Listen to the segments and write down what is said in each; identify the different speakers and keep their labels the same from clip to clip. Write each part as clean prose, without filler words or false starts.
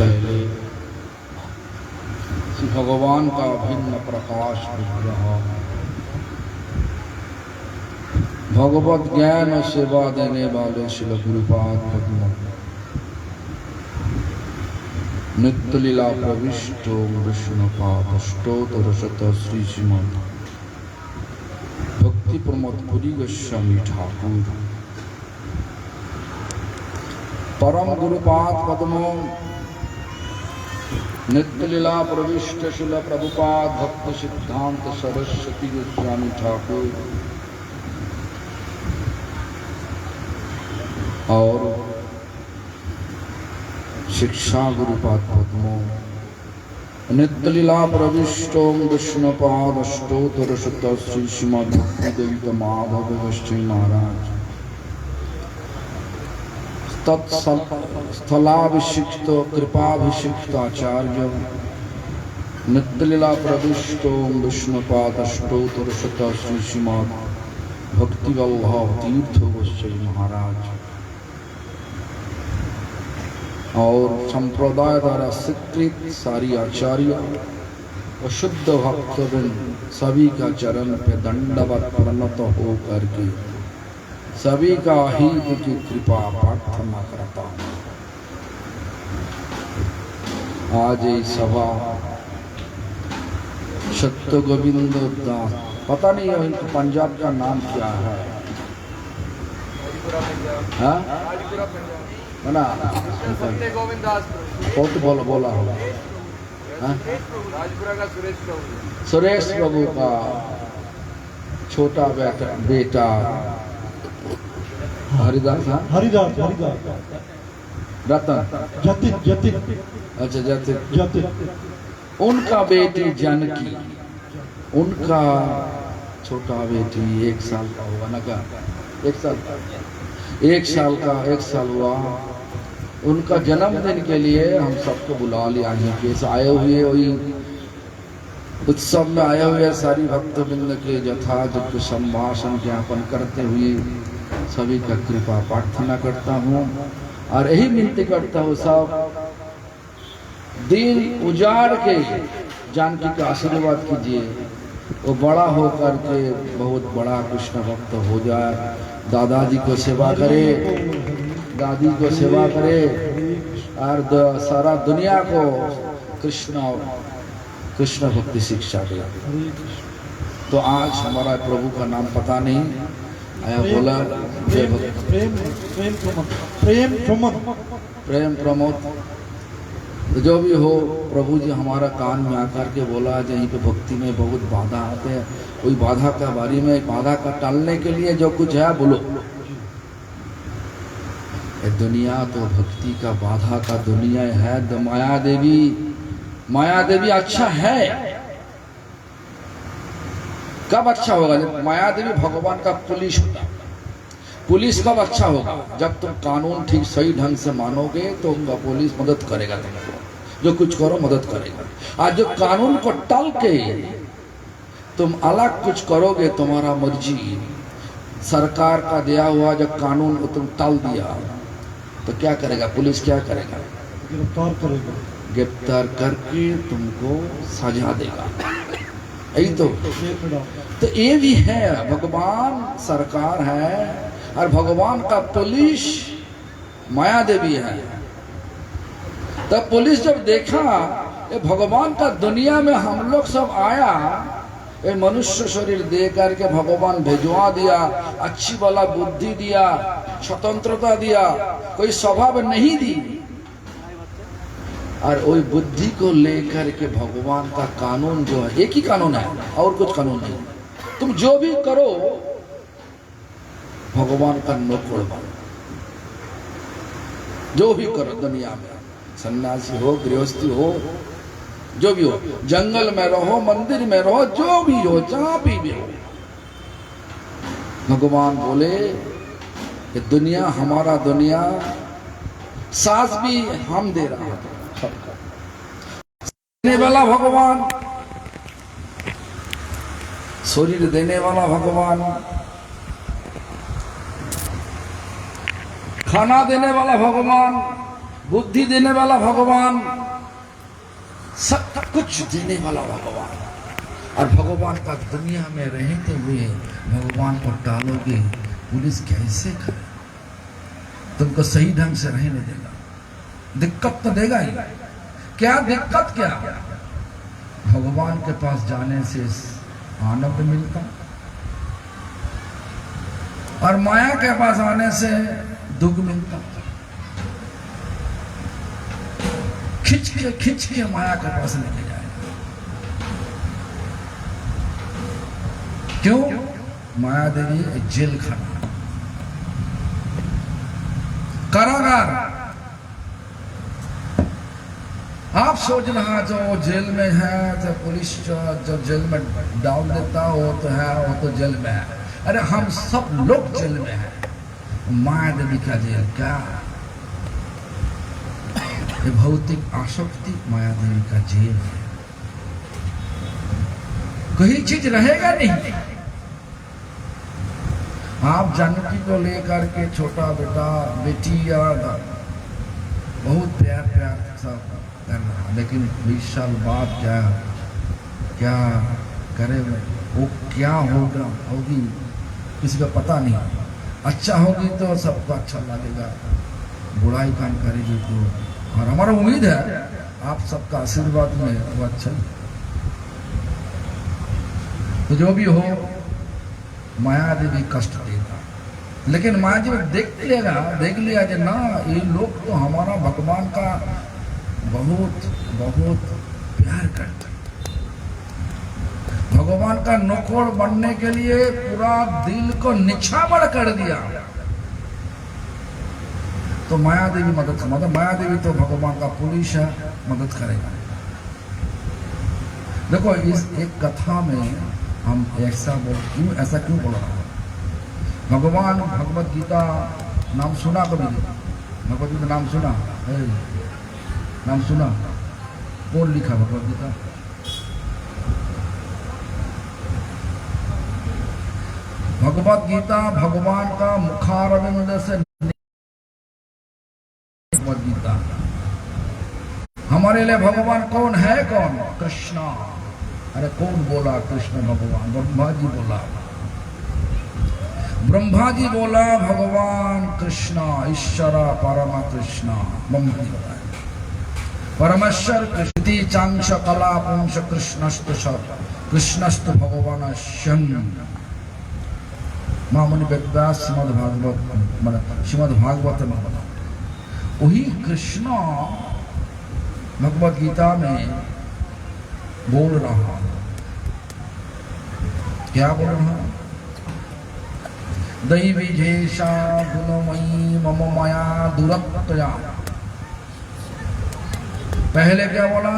Speaker 1: पहले भगवान का भिन्न प्रकाश विग्रह भगवत ज्ञान और सेवा देने वाले श्री गुरुपाद पद्म नित्य लीला प्रविष्टो विष्णुपाद अष्टोत्तर शत श्री श्रीमद भक्ति प्रमोद पुरी गोस्वामी ठाकुर परम गुरुपाद पद्मो नित्य लीला प्रविष्ट शिल प्रभुपाद भक्त सिद्धांत सरस्वती गोस्वामी ठाकुर और शिक्षा गुरुपाद पद्मो नित्य लीला प्रविष्टो विष्णुपाद अष्टोत्तर शत श्री श्रीमद भक्ति माधव गोस्वामी महाराज तत्स्थलाभिषिक्त कृपाभिषिक्त आचार्य नित्य लीला प्रविष्टो विष्णुपाद अष्टोत्तर शत श्री श्रीमद भक्ति वल्लभ तीर्थ गोस्वामी महाराज और संप्रदाय द्वारा स्वीकृत सारी आचार्य और शुद्ध भक्तवृंद सभी का चरण पे दंडवत प्रणत हो करके सभी का हित की कृपा प्रार्थना करता हूँ। आज ये सभा सत्य गोविंद दास, पता नहीं है इनके पंजाब का नाम क्या है, हाँ ना
Speaker 2: सत्य गोविंद दास
Speaker 1: बहुत बोला होगा, हाँ?
Speaker 2: राजपुरा का
Speaker 1: सुरेश प्रभु का छोटा बेटा हरिदास, हाँ?
Speaker 3: हरिदास
Speaker 1: रतन
Speaker 3: जतिन
Speaker 1: अच्छा जतिन उनका बेटी जानकी, उनका छोटा बेटी 1 साल का हुआ ना, का 1 साल हुआ। उनका जन्मदिन के लिए हम सबको बुला लिया है, कैसे आए हुए वही उत्सव में आए हुए सारी भक्तवृंद के यथायोग्य संभाषण ज्ञापन करते हुए सभी का कृपा प्रार्थना करता हूँ और यही विनती करता हूँ सब दिन उजाड़ के जानकी का आशीर्वाद कीजिए, वो बड़ा होकर के बहुत बड़ा कृष्ण भक्त हो जाए, दादाजी को सेवा करे, दादी को सेवा करे और सारा दुनिया को कृष्ण भक्ति शिक्षा दे। तो आज हमारा प्रभु का नाम पता नहीं आया, बोला प्रेम प्रमोद, जो भी हो प्रभु जी हमारा कान में आकर के बोला यहीं पे भक्ति में बहुत बाधा आते हैं, कोई बाधा का बारे में बाधा का टालने के लिए जो कुछ है बोलो। ये दुनिया तो भक्ति का बाधा का दुनिया है। माया देवी अच्छा है, कब अच्छा होगा? जब माया देवी भगवान का पुलिस होगा। पुलिस कब अच्छा होगा? जब तुम कानून ठीक सही ढंग से मानोगे तो उनका पुलिस मदद करेगा, तुमको जो कुछ करो मदद करेगा। आज जो कानून को टाल के तुम अलग कुछ करोगे, तुम्हारा मर्जी, सरकार का दिया हुआ जो कानून को तुम टाल दिया तो क्या करेगा पुलिस? क्या करेगा? गिरफ्तार करके तुमको सजा देगा। यही तो ये भी है, भगवान सरकार है और भगवान का पुलिस माया देवी है। तब पुलिस जब देखा ये भगवान का दुनिया में हम लोग सब आया, ये मनुष्य शरीर दे करके भगवान भेजवा दिया, अच्छी वाला बुद्धि दिया, स्वतंत्रता दिया, कोई स्वभाव नहीं दी, और वही बुद्धि को लेकर के भगवान का कानून जो है एक ही कानून है और कुछ कानून नहीं। तुम जो भी करो भगवान का नौकर बनो, जो भी करो दुनिया में, सन्यासी हो, गृहस्थी हो, जो भी हो, जंगल में रहो, मंदिर में रहो, जो भी हो, जहां भी हो, भगवान बोले कि दुनिया हमारा दुनिया, सांस भी हम दे रहा है सबको, देने वाला भगवान, शरीर देने वाला भगवान, खाना देने वाला भगवान, बुद्धि देने वाला भगवान, सब कुछ देने वाला भगवान। और भगवान का दुनिया में रहते हुए भगवान को टालोगे, पुलिस कैसे करे? तुमको सही ढंग से रहने देगा, दिक्कत तो देगा ही। क्या दिक्कत? क्या भगवान के पास जाने से आनंद मिलता, और माया के पास आने से दुख मिलता। खिंच के माया के पास लेके जाएगा। क्यों? माया देवी जेल खाना, कारागार। आप सोच रहा जो जेल में है, जो पुलिस जो जेल में डाल देता हो तो है, वो तो जेल में है। अरे हम सब लोग जेल में हैं। माया देवी का जेल क्या? ये भौतिक आसक्ति माया देवी का जेल है। कोई चीज रहेगा नहीं। आप जानकी को लेकर के छोटा बेटा बेटी या बहुत प्यार सब कर रहा, लेकिन 20 साल बाद क्या करे वो, क्या होगी किसी का पता नहीं। अच्छा होगी तो सबको अच्छा लगेगा, बुराई काम करेगी तो, और हमारा उम्मीद है आप सबका आशीर्वाद में वो अच्छा। तो जो भी हो, माया देवी कष्ट देगा, लेकिन माया देवी देख लिया कि ना, ये लोग तो हमारा भगवान का बहुत बहुत प्यार करते, भगवान का नौकर बनने के लिए पूरा दिल को निछावर कर दिया। तो माया देवी मदद, माया देवी तो भगवान का पुलिस है, मदद करेगा। देखो इस एक कथा में हम ऐसा क्यों बोल रहा है? भगवान भगवत गीता नाम सुना कभी? भगवत गीता नाम सुना? नाम सुना? कौन लिखा भगवत गीता? भगवत गीता भगवान का मुखारविंद से भगवत गीता। हमारे लिए भगवान कौन है? कौन? कृष्णा। अरे कौन बोला कृष्ण भगवान? ब्रह्मा जी बोला। ब्रह्मा जी बोला भगवान कृष्णा ईश्वरा परम कृष्णा। ब्रह्मा जी बताए परमेश्वर कृष्णि चांश कला पुंस कृष्णस्तु भगवान शं। मामुनि वेदव्यास श्रीमद् भागवत में बना, वही कृष्णा भगवत गीता में बोल रहा। क्या बोल रहा? दैवी जेषा गुणमयी मम माया दुरत्तया। पहले क्या बोला?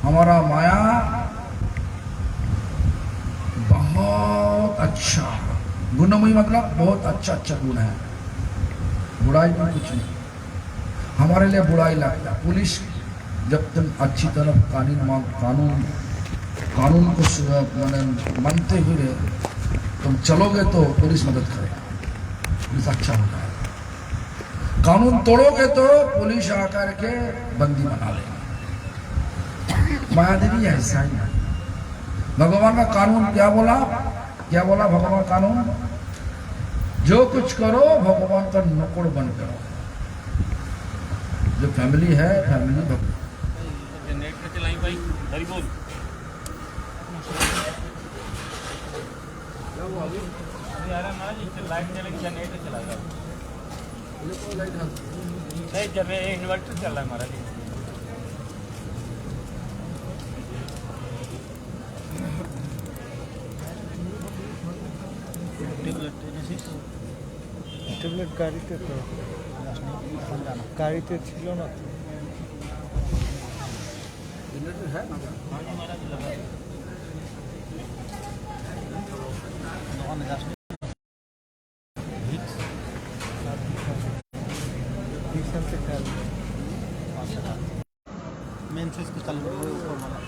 Speaker 1: हमारा माया बहुत अच्छा, गुणमयी मतलब बहुत अच्छा गुण है, बुराई में कुछ नहीं। हमारे लिए बुराई लगता। पुलिस जब तुम अच्छी तरह कानून को मानते हुए तुम चलोगे तो पुलिस मदद करेगा, पुलिस अच्छा होता है। कानून तोड़ोगे तो पुलिस आकर के बंदी बना लेगा। माया देवी ऐसा ही है। भगवान का कानून क्या बोला? क्या बोला भगवान कानून? जो कुछ करो भगवान का नौकर बन करो। जो फैमिली है, फैमिली
Speaker 3: नेट पे चलाई भाई, हरी बोल। यार महाराज इससे लाइट चलेगी क्या? नेट पे चलाएगा नहीं, चल रहा है, इन्वर्टर चल रहा है महाराज।
Speaker 4: ট্যাবলেট গাড়িতে তো গাড়িতে ছিল না তো। मेन चीज को चालू करो, ऊपर वाला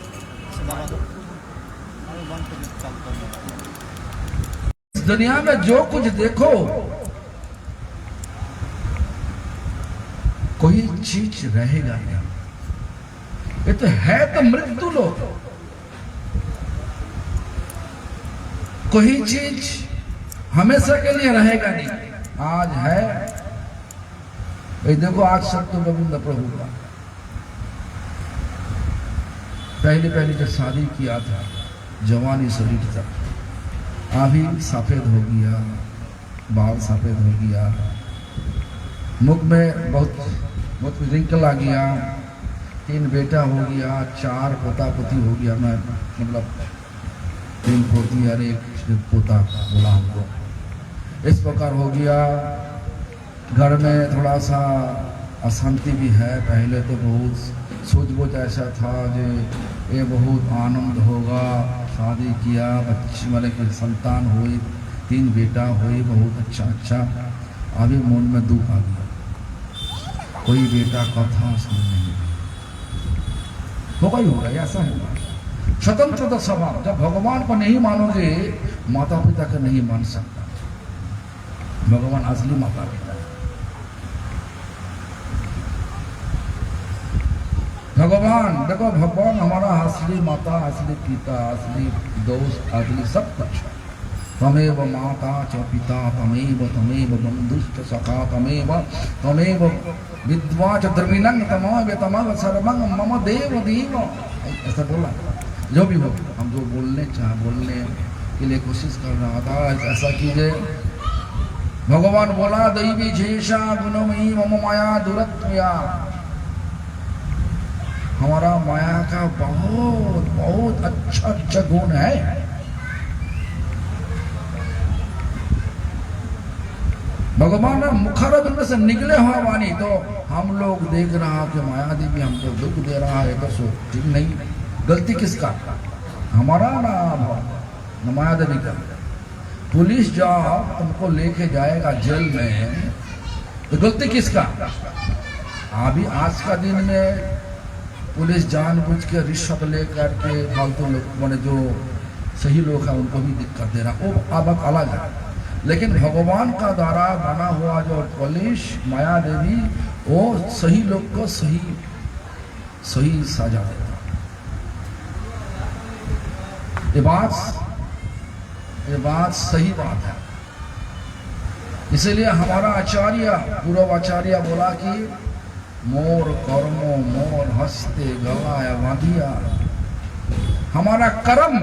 Speaker 4: से दबा दो और बंद करके चालू कर दो।
Speaker 1: इस दुनिया में जो कुछ देखो, कोई चीज रहेगा नहीं। ये तो है तो मृत्यु लोक, कोई चीज हमेशा के लिए रहेगा नहीं। आज है, ये देखो आज सत्य गोविंद प्रभु का पहले जब शादी किया था, जवानी शरीर था, अभी सफेद हो गया, बाल सफेद हो गया, मुख में बहुत रिंकल आ गया, 3 बेटा हो गया, 4 पोता पोती हो गया, मैं मतलब 3 पोती और 1 पोता बोला हमको, इस प्रकार हो गया। घर में थोड़ा सा अशांति भी है। पहले तो बहुत सोच ऐसा था जो ये बहुत आनंद होगा, शादी किया, बच्चे वाले की संतान हुई, 3 बेटा हुई, बहुत अच्छा। अभी मन में दुख आ गया, कोई बेटा का था उसमें नहीं होगा, ऐसा होगा। स्वतंत्रता स्वभाव, जब भगवान को नहीं मानोगे, माता पिता को नहीं मान सकता। भगवान असली माता पिता है। भगवान देखो, भगवान हमारा असली माता, असली पिता, असली दोस्त, असली सब कुछ। तमेव माता च पिता तमेव बंधुश्च सखा तमेव विद्वा च द्रविणं तमेव सर्वं मम देव देव, ऐसा बोला। जो भी हो, हम जो बोलने के लिए कोशिश कर रहा था, ऐसा कीजिए। भगवान बोला, दैवी जेषा गुणमयी मम माया दुरत्वया, हमारा माया का बहुत अच्छा गुण है। भगवान मुखारबिंद से निकले हुआ वाणी, तो हम लोग देख रहा कि माया देवी हमको दुख दे रहा है, तो सो ठीक नहीं। गलती किसका? हमारा ना माया देवी का। पुलिस जब तुमको लेके जाएगा जेल में, तो गलती किसका? अभी आज का दिन में पुलिस जानबूझ के रिश्वत लेकर के फालतू लोग, मैंने जो सही लोग हैं उनको भी दिक्कत दे रहा, वो अब अलग है। लेकिन भगवान का द्वारा बना हुआ जो पुलिस माया देवी, वो सही लोग को सही सजा देता। ये बात सही बात है। इसलिए हमारा आचार्य, पूर्व आचार्य बोला कि मोर कर्मो मोर हस्ते गलाया बांधिया, हमारा कर्म,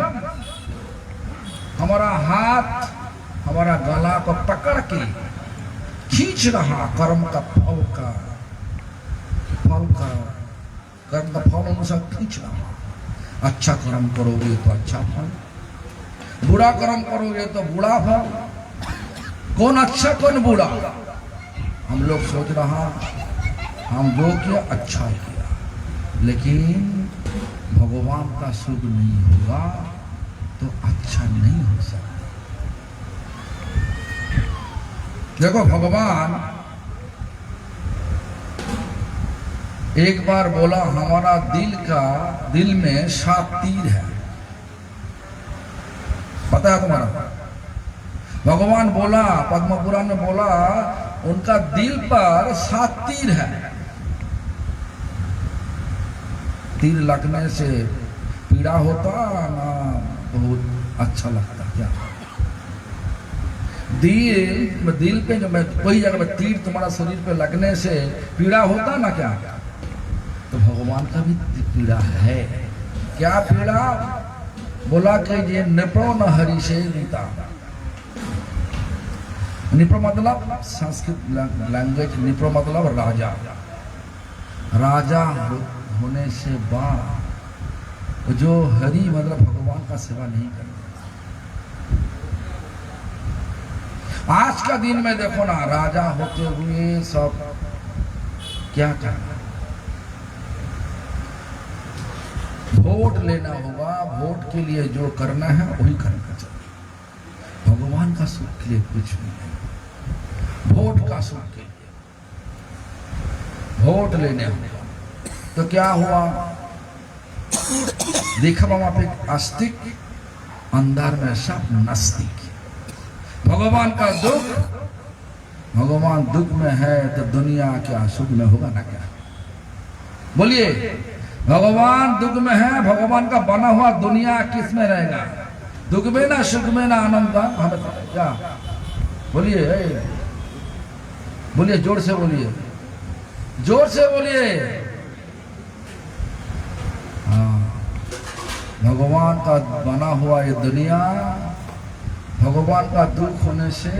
Speaker 1: हमारा हाथ हमारा गला को पकड़ के खींच रहा, कर्म का फल का कर्म का फल अनुसार खींच रहा। अच्छा कर्म करोगे तो अच्छा फल, बुरा कर्म करोगे तो बुरा फल। कौन अच्छा कौन बुरा? हम लोग सोच रहा हम जो किया अच्छा किया, लेकिन भगवान का सुख नहीं होगा तो अच्छा नहीं हो सकता। देखो, भगवान एक बार बोला, हमारा दिल में 7 तीर है, पता है तुम्हारा? भगवान बोला, पद्म पुराण में बोला, उनका दिल पर 7 तीर है। तीर लगने से पीड़ा होता ना बहुत अच्छा लगता? क्या दिल पे जो कोई जगह में तीर तुम्हारा शरीर पे लगने से पीड़ा होता ना? क्या तो भगवान का भी पीड़ा है। क्या पीड़ा? बोला कि ये निप्रो न हरि से रीता। निप्रो मतलब संस्कृत लैंग्वेज, निप्रो मतलब राजा। राजा होने से बाद जो हरि मतलब भगवान का सेवा नहीं करते। आज का दिन में देखो ना, राजा होते हुए सब क्या करना? वोट लेना होगा, वोट के लिए जो करना है वही करना चाहिए। भगवान का सुख के लिए कुछ भी नहीं, वोट का सुख के लिए वोट लेने होगा। तो क्या हुआ? देखा वहां पे आस्तिक, अंदर में सब नास्तिक। भगवान का दुख भगवान दुख में है तो दुनिया क्या सुख में होगा ना क्या? बोलिए, भगवान दुख में है, भगवान का बना हुआ दुनिया किस में रहेगा? दुख में ना सुख में ना आनंद का हमें क्या? बोलिए, बोलिए, जोर से बोलिए, जोर से बोलिए। हाँ, भगवान का बना हुआ ये दुनिया, भगवान का दुख होने से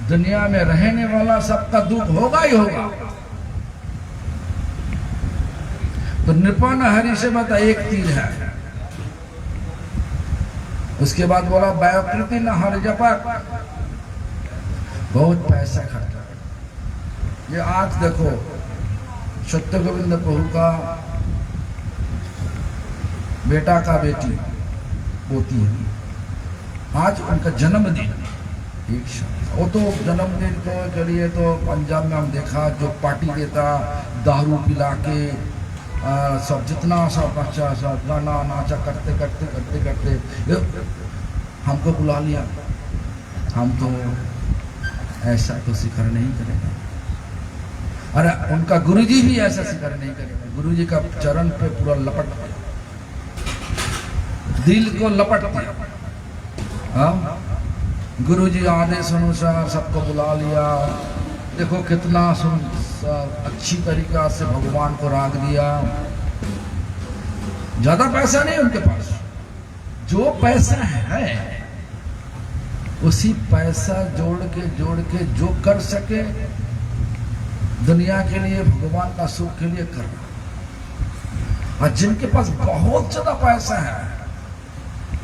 Speaker 1: दुनिया में रहने वाला सबका दुख होगा ही होगा। तो नृपन हरि से बता एक तीर है। उसके बाद बोला व्याकृति न हर जपक, बहुत पैसा खर्चा। ये आज देखो सत्य गोविंद प्रभु का बेटा का बेटी पोती है, आज उनका जन्मदिन। एक शब्द वो तो जन्मदिन के लिए तो पंजाब में हम देखा जो पार्टी देता, दारू पिला के सब जितना सब बच्चा सब गाना नाचा करते करते करते करते हमको बुला लिया। हम तो ऐसा तो शिखर नहीं करेंगे। अरे उनका गुरुजी भी ऐसा शिखर नहीं करेंगे। गुरुजी का चरण पे पूरा लपट दिया, दिल को लपट दिया। हाँ, गुरुजी आदेश अनुसार सबको बुला लिया। देखो कितना अच्छी तरीका से भगवान को राग दिया। ज्यादा पैसा नहीं उनके पास, जो पैसा है उसी पैसा जोड़ के जो कर सके दुनिया के लिए, भगवान का सुख के लिए करना। और जिनके पास बहुत ज्यादा पैसा है,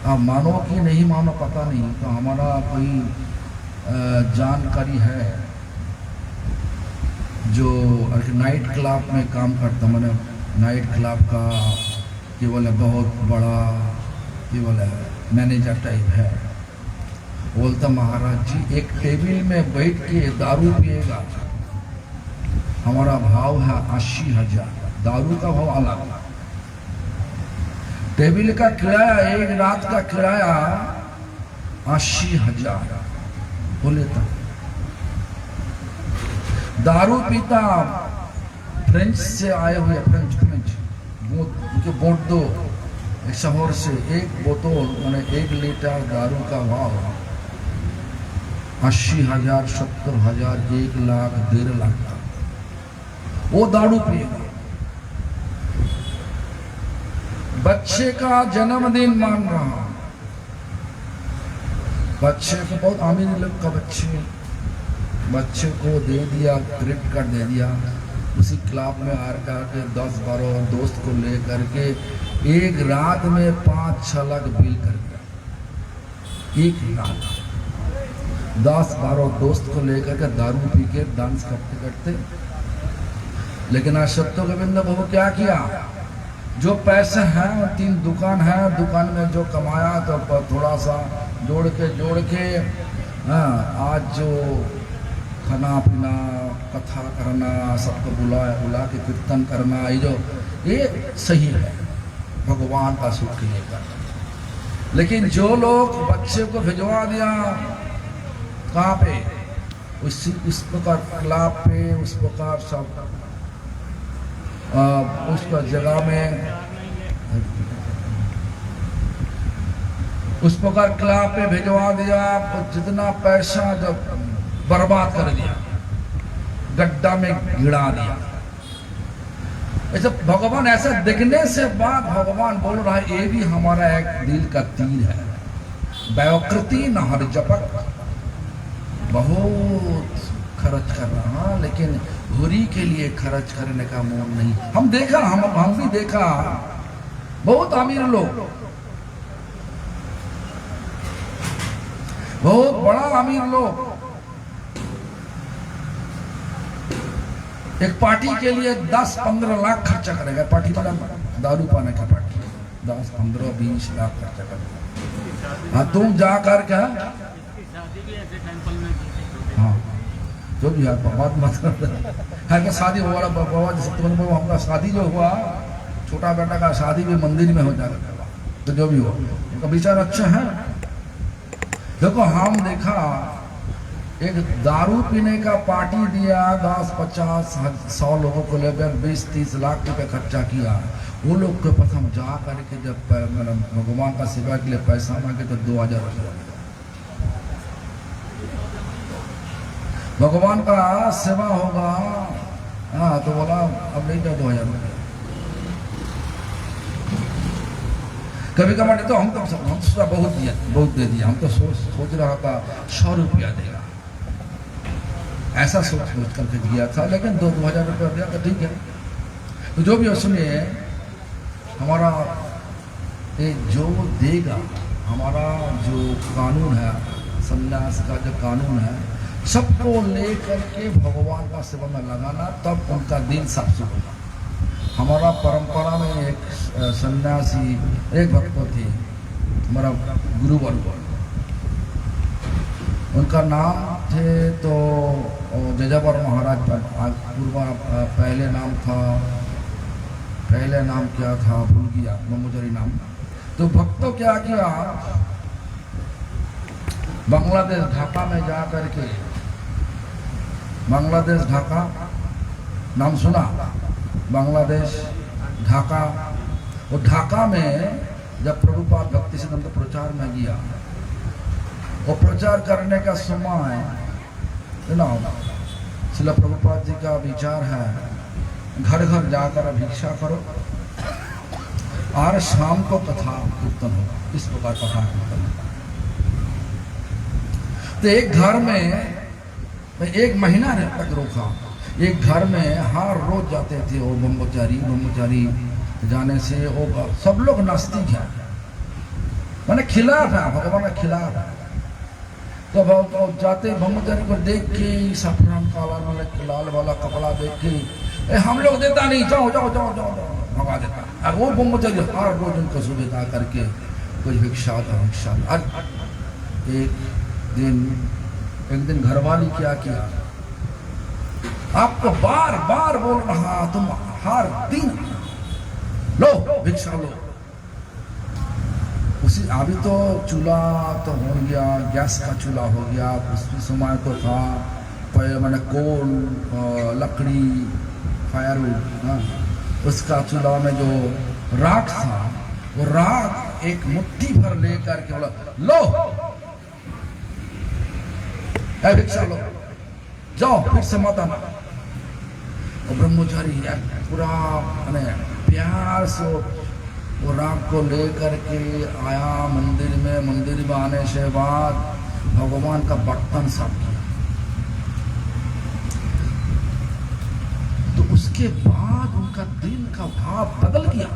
Speaker 1: आप मानो कि नहीं मानो पता नहीं, तो हमारा कोई जानकारी है जो नाइट क्लब में काम करता, मैंने नाइट क्लब का केवल बहुत बड़ा केवल मैनेजर टाइप है। बोलता महाराज जी एक टेबल में बैठ के दारू पिएगा, हमारा भाव है 80,000। दारू का भाव अलग, टेबल का किराया, एक रात का किराया 80,000 बोले था। दारू पीता फ्रेंच से आए हुए, फ्रेंच उनके बोर्डो एक शहर से एक बोतल मैंने 1 लीटर दारू का भाव 80,000, 70,000, 1 लाख, 1.5 लाख का। वो दारू पिएगा। बच्चे का जन्मदिन मान रहा, बच्चे को बहुत अमीर लोग का बच्चे को दे दिया, क्रेडिट कार्ड दे दिया। उसी क्लब में आकर के 10-12 दोस्त को ले करके एक रात में 5-6 लाख बिल कर दिया। एक रात 10-12 दोस्त को लेकर के दारू पी के डांस करते करते। लेकिन आज सत्य गोविंद बाबू क्या किया? जो पैसे हैं 3 दुकान है, दुकान में जो कमाया तो थोड़ा सा जोड़ के आज जो खाना पीना, कथा करना, सबको बुला के कीर्तन करना, ये सही है, भगवान का सुख के लिए करना। लेकिन जो लोग बच्चे को भिजवा दिया कहाँ पे, उस प्रकार क्लब पे, उस प्रकार सब उसका जगह में, उस प्रकार क्लब पे भिजवा दिया, जितना पैसा जब बर्बाद कर दिया, गड्ढा में गिरा दिया। ऐसा भगवान ऐसा दिखने से बाद भगवान बोल रहा है ये भी हमारा एक दिल का तीर है। व्याकृति न हर जपक, बहुत खर्च कर रहा, लेकिन भूरी के लिए खर्च करने का मोह नहीं। हम देखा, हम भी देखा बहुत अमीर लोग, बहुत बड़ा अमीर लोग एक पार्टी के लिए 10-15 लाख खर्चा करेगा। पार्टी वाला दारू पाने का पार्टी 10-15-20 लाख खर्चा करेगा। हाँ, तुम जा कर क्या, हाँ जो भी है बात मतलब है कि शादी हुआ बाबा, जैसे तुमने हमका शादी जो हुआ, छोटा बेटा का शादी भी मंदिर में हो जाएगा। तो जो भी हो, उनका विचार अच्छा है। देखो हम देखा एक दारू पीने का पार्टी दिया, 10, 50, 100 लोगों को लेकर 20-30 लाख रुपए खर्चा किया। वो लोग के पास हम जा करके जब भगवान का सेवा के लिए पैसा मांगे तो 2000 रुपये। भगवान का सेवा होगा, हाँ, तो बोला अब नहीं दो 2000 रुपये। कभी कभार तो हम तो बहुत दे दिया। हम तो सोच रहा था 100 रुपया देगा, ऐसा सोच करके दिया था, लेकिन 2000 रुपया दिया तो ठीक है। तो जो भी हो, सुनिए, हमारा ये जो देगा, हमारा जो कानून है, संन्यास का जो कानून है, सबको लेकर के भगवान का सेवा में लगाना, तब उनका दिल साफ सुथरा होगा। हमारा परंपरा में एक सन्यासी, एक भक्त थे, हमारा गुरुवर्ग, उनका नाम थे तो जजावर महाराज। पहले नाम क्या था भूल गया, ब्रह्मचारी नाम। तो भक्तों क्या किया, बांग्लादेश ढाका में जा करके, बांग्लादेश ढाका नाम सुना, बांग्लादेश ढाका, वो ढाका में जब प्रभुपाद भक्ति सिद्धांत प्रचार में गया, वो प्रचार करने का समय श्रील प्रभुपाद जी का विचार है, घर घर जाकर भिक्षा करो और शाम को कथा कीर्तन होगा। इस प्रकार कथा कीर्तन होगा। तो एक घर में 1 महीना तक रोका। एक घर में हर रोज जाते थे वो ब्रह्मचारी जाने से वो सब लोग नास्तिक है, मैंने खिलाफ है, भगवान का खिलाफ है। तो जाते ब्रह्मचारी को देख के, सफरान काला लाल वाला कपड़ा देख के, हम लोग देता नहीं, जाओ जाओ जाओ जाओ जाओ, भगा देता। और वो ब्रह्मचारी हर रोज उनको सुबह आ करके कुछ भिक्षा। एक दिन घरवाली क्या किया, आपको बार बार बोल रहा, तुम हर दिन लो भिक्षा लो। उसी अभी तो चूल्हा तो हो गया, गैस का चूल्हा हो गया, उस समय तो था मैंने कोल, लकड़ी, फायरवुड, उसका चूल्हा में जो राख था, वो राख एक मुट्ठी भर लेकर के बोला, लो भिक्षा लो, जाओ फिर से मत आना। और ब्रह्मचारी पूरा प्यार से वो राग को लेकर के आया मंदिर में। मंदिर में आने से बाद भगवान का बर्तन साफ किया। तो उसके बाद उनका दिल का भाव बदल गया,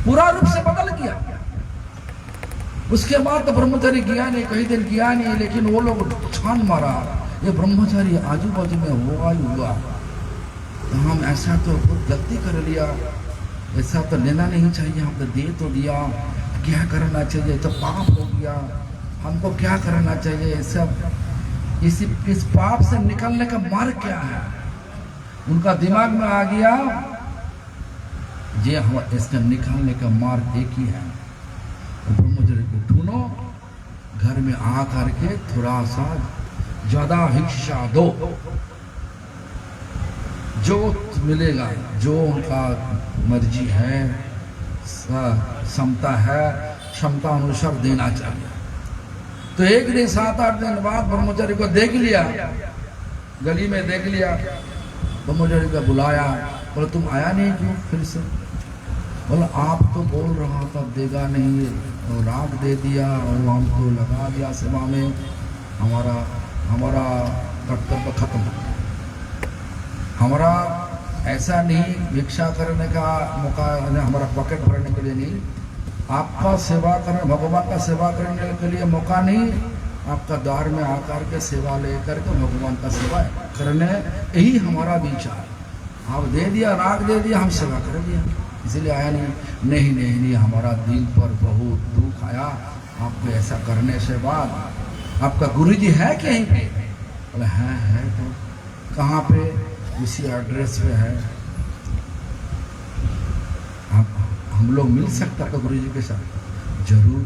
Speaker 1: पूरा रूप से बदल गया। उसके बाद तो ब्रह्मचारी गया नहीं, कई दिन गया नहीं, लेकिन वो लोग छान मारा, ये ब्रह्मचारी आजू बाजू में हुआ तो हम ऐसा तो बहुत गलती कर लिया, ऐसा तो लेना नहीं चाहिए, हम तो दे तो दिया, क्या करना चाहिए, तो पाप हो गया, हमको क्या करना चाहिए। सब इस पाप से निकलने का मार्ग क्या है, उनका दिमाग में आ गया, ये हम इसका निकालने का मार्ग एक ही है, ब्रह्मचारी को ढूंढो, घर में आ करके थोड़ा सा ज्यादा भिक्षा दो, जो मिलेगा, जो उनका मर्जी है, क्षमता है, क्षमता अनुसार देना चाहिए। तो एक दिन 7-8 दिन बाद ब्रह्मचारी को देख लिया, गली में देख लिया, ब्रह्मचारी को बुलाया, बोला तुम आया नहीं क्यों फिर से? बोला आप तो बोल रहा था देगा नहीं, और राग दे दिया और हमको लगा दिया सेवा में, हमारा कर्तव्य खत्म हो गया। हमारा ऐसा नहीं भिक्षा करने का मौका, हमारा पॉकेट भरने के लिए नहीं, आपका सेवा करने, भगवान का सेवा करने के लिए मौका नहीं, आपका द्वार में आकर के सेवा लेकर के भगवान का सेवा करने, यही हमारा विचार। आप दे दिया, राग दे दिया, हम सेवा कर दिया, इसलिए आया नहीं। नहीं, हमारा दिल पर बहुत दुख आया आपको ऐसा करने से बाद। आपका गुरुजी है कहीं पे? बोले है। तो कहाँ पे? उसी एड्रेस पे है, हम लोग मिल सकता है गुरुजी के साथ? जरूर।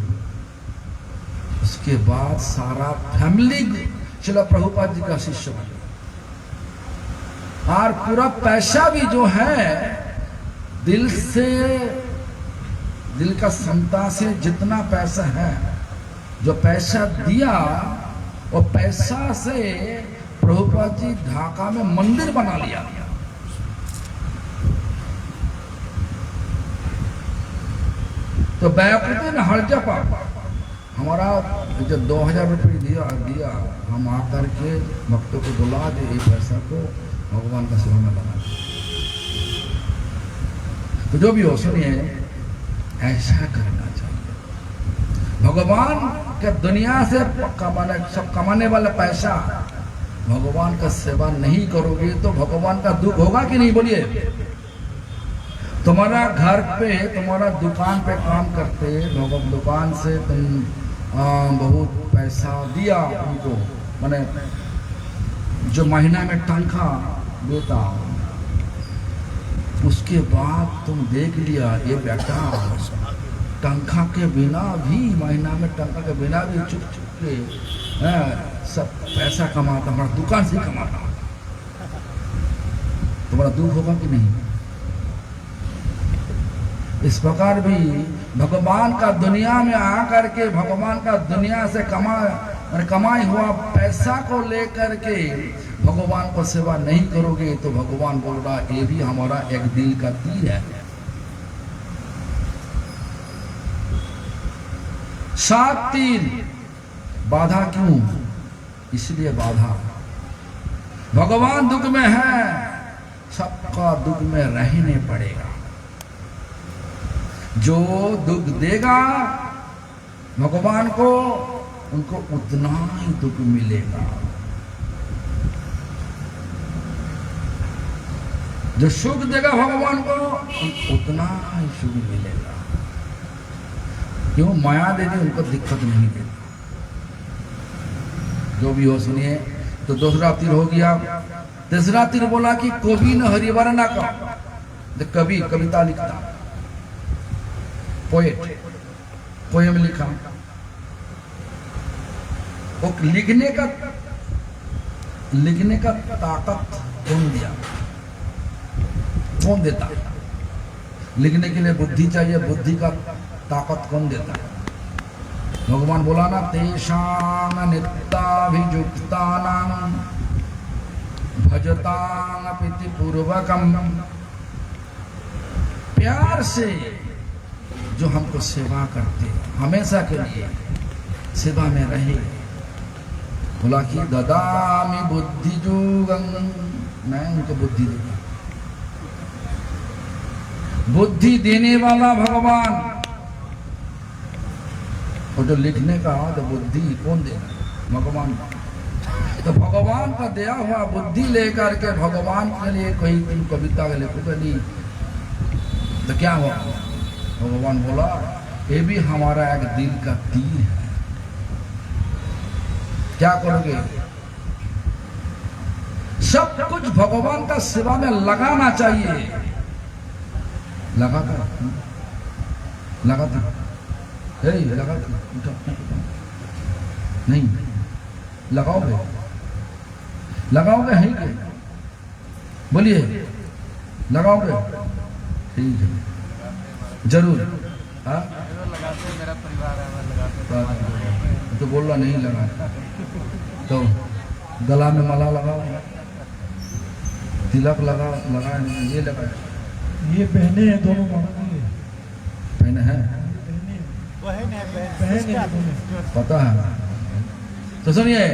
Speaker 1: उस उसके बाद सारा फैमिली चला प्रभुपाद जी का शिष्य बन गया। और पूरा पैसा भी जो है दिल से, दिल का क्षमता से जितना पैसा है, जो पैसा दिया वो पैसा से प्रभुपाद जी ढाका में मंदिर बना लिया। तो बैकुंठ हर जगह हमारा जो 2000 रुपये दिया हम आकर के भक्तों को बुला दे, ये पैसा को भगवान का सेवा में लगा। तो जो भी हो सुनिए, ऐसा करना चाहिए। भगवान के दुनिया से कमाने वाला पैसा भगवान का सेवा नहीं करोगे तो भगवान का दुख होगा कि नहीं? बोलिए। तुम्हारा घर पे, तुम्हारा दुकान पे काम करते, दुकान से तुम बहुत पैसा दिया उनको, माने जो महीना में तनख्वाह देता, उसके बाद तुम देख लिया ये बेटा तनख्वाह के बिना भी, महीना में तनख्वाह के बिना भी चुप चुप के सब पैसा कमाता, हमारा दुकान से कमाता, तुम्हारा दुख होगा कि नहीं? इस प्रकार भी भगवान का दुनिया में आकर के भगवान का दुनिया से कमाई हुआ पैसा को लेकर के भगवान को सेवा नहीं करोगे तो भगवान बोल रहा ये भी हमारा एक दिल का तीर है। 7 तीर बाधा क्यों? इसलिए बाधा, भगवान दुख में है, सबका दुख में रहने पड़ेगा। जो दुख देगा भगवान को, उनको उतना ही दुख मिलेगा। जो सुख देगा भगवान को, उतना ही सुख मिलेगा। क्यों? माया देवी उनको दिक्कत नहीं देती। जो भी हो सुनिए। तो दूसरा तीर हो गया। तीसरा तीर बोला कि कवि न हरिवरना का, कवि कविता लिखता, पोएट, पोएम लिखा, वो लिखने का ताकत कौन दिया? कौन देता? लिखने के लिए बुद्धि चाहिए, बुद्धि का ताकत कौन देता? भगवान बोला ना, तेषां नित्याभियुक्तानां भजतां प्रीति पूर्वकम, प्यार से जो हमको सेवा करते, हमेशा के लिए सेवा में रहे। बोला कि ददामि बुद्धि जोगं, मैं उनको बुद्धि दूंगा। बुद्धि देने वाला भगवान, और जो लिखने का तो बुद्धि कौन देगा? भगवान। तो भगवान का दिया हुआ बुद्धि लेकर के भगवान के लिए कोई तुम कविता लिखोगे नहीं तो क्या होगा? भगवान बोला ये भी हमारा एक दिल का तीर है। क्या करोगे? सब कुछ भगवान का सेवा में लगाना चाहिए। लगाता नहीं लगाओगे? लगाओगे है क्या? बोलिए, लगाओगे? ठीक है, जरूर। हाँ,
Speaker 2: लगाते, मेरा परिवार है, मैं लगाते।
Speaker 1: तो बोल रहा नहीं लगा, तो गला में माला लगाओ, तिलक लगाओ, लगा ये लगा,
Speaker 4: ये पहने हैं दोनों
Speaker 1: पहने हैं,
Speaker 4: पहने हैं दोनों।
Speaker 1: पता है। तो सुनिए,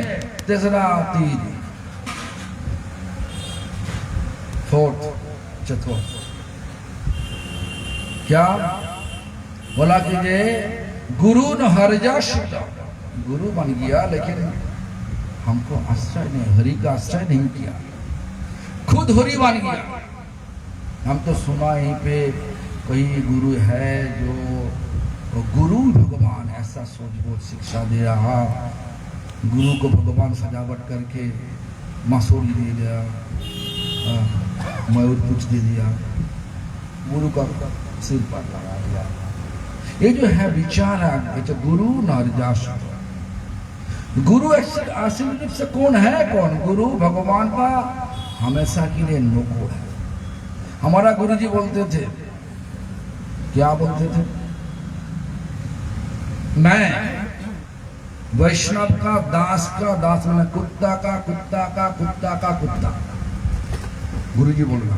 Speaker 1: तीसरा तीर, फोर्थ, चतुर्थ, क्या बोला कीजिए? गुरु न हरजस, गुरु बन गया लेकिन हमको आश्रय नहीं, हरि का आश्रय नहीं किया, खुद हरि बन गया। हम तो सुना यहीं पे कोई गुरु है जो गुरु भगवान ऐसा सोच बोझ शिक्षा दे रहा, गुरु को भगवान सजावट करके मसूरी दे दिया, मयूर पुछ दे दिया, गुरु का सिर पर लगा दिया। ये जो है विचार है, गुरु नारजास, गुरु असली रूप से कौन है? कौन गुरु? भगवान का हमेशा के लिए नोको है। हमारा गुरुजी बोलते थे, क्या बोलते थे? मैं वैष्णव का दास में कुत्ता का गुरुजी बोल रहा।